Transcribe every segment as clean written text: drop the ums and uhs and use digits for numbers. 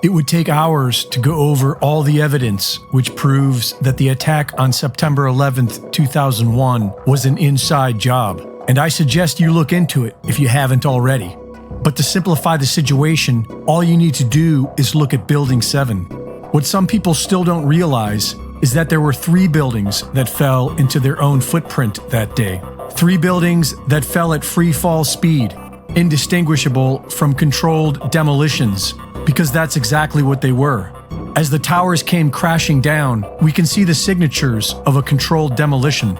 It would take hours to go over all the evidence which proves that the attack on September 11th, 2001 was an inside job, and I suggest you look into it if you haven't already. But to simplify the situation, all you need to do is look at Building 7. What some people still don't realize is that there were 3 buildings that fell into their own footprint that day. 3 buildings that fell at free fall speed, indistinguishable from controlled demolitions, because that's exactly what they were. As the towers came crashing down, we can see the signatures of a controlled demolition.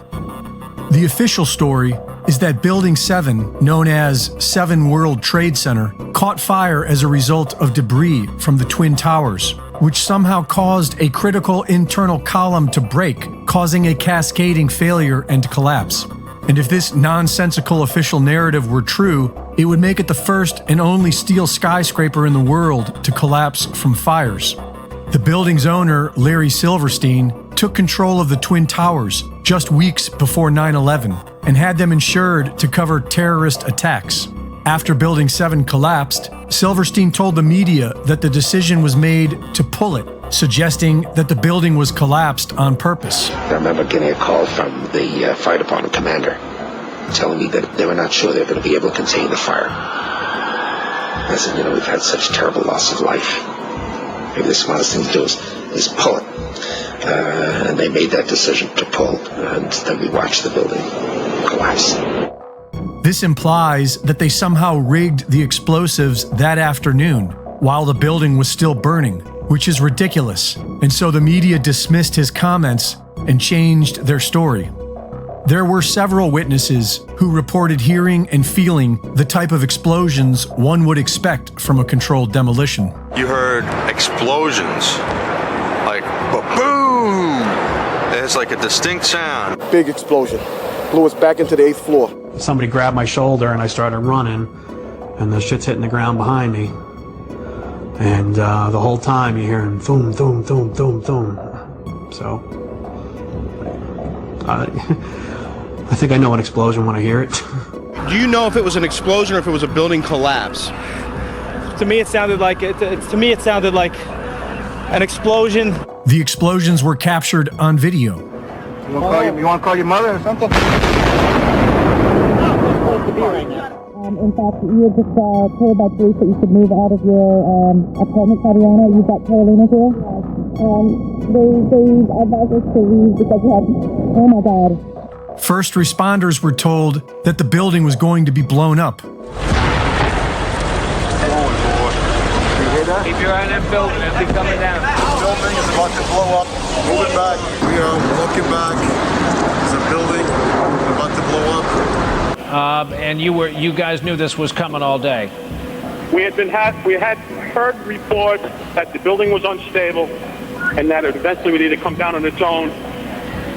The official story is that Building 7, known as 7 World Trade Center, caught fire as a result of debris from the Twin Towers, which somehow caused a critical internal column to break, causing a cascading failure and collapse. And if this nonsensical official narrative were true, it would make it the first and only steel skyscraper in the world to collapse from fires. The building's owner, Larry Silverstein, took control of the Twin Towers just weeks before 9/11 and had them insured to cover terrorist attacks. After Building 7 collapsed, Silverstein told the media that the decision was made to pull it, suggesting that the building was collapsed on purpose. I remember getting a call from the fire department commander telling me that they were not sure they were going to be able to contain the fire. I said, we've had such terrible loss of life. Maybe the smartest thing to do is pull it. And they made that decision to pull, and then we watched the building collapse. This implies that they somehow rigged the explosives that afternoon while the building was still burning, which is ridiculous, and so the media dismissed his comments and changed their story. There were several witnesses who reported hearing and feeling the type of explosions one would expect from a controlled demolition. You heard explosions, like ba-boom! It's like a distinct sound. Big explosion. Blew us back into the 8th floor. Somebody grabbed my shoulder and I started running, and the shit's hitting the ground behind me. And the whole time you're hearing boom, boom, boom, boom, boom. So, I think I know an explosion when I hear it. Do you know if it was an explosion or if it was a building collapse? To me, it sounded like an explosion. The explosions were captured on video. You want to call your mother or something? In fact, you were just told by police that you should move out of your apartment, Fabiana. You've got Carolina here. They advised us to leave because we had, oh my God. First responders were told that the building was going to be blown up. Keep your eye on that building, it'll be coming down. The building is about to blow up. Move it back. We are looking back. There's a building about to blow up. And you guys knew this was coming all day. We had heard reports that the building was unstable and that it eventually would either come down on its own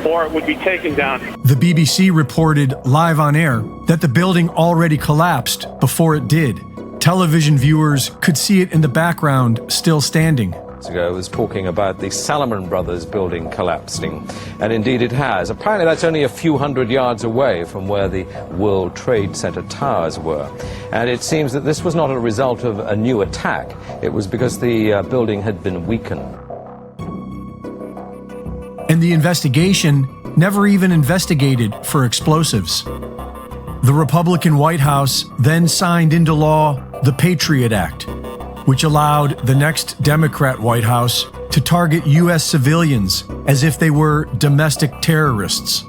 or it would be taken down. The BBC reported live on air that the building already collapsed before it did. Television viewers could see it in the background, still standing. Ago was talking about the Salomon Brothers building collapsing, and indeed it has. Apparently that's only a few hundred yards away from where the World Trade Center towers were, and it seems that this was not a result of a new attack. It was because the building had been weakened. And the investigation never even investigated for explosives. The Republican White House then signed into law the Patriot Act, which allowed the next Democrat White House to target U.S. civilians as if they were domestic terrorists.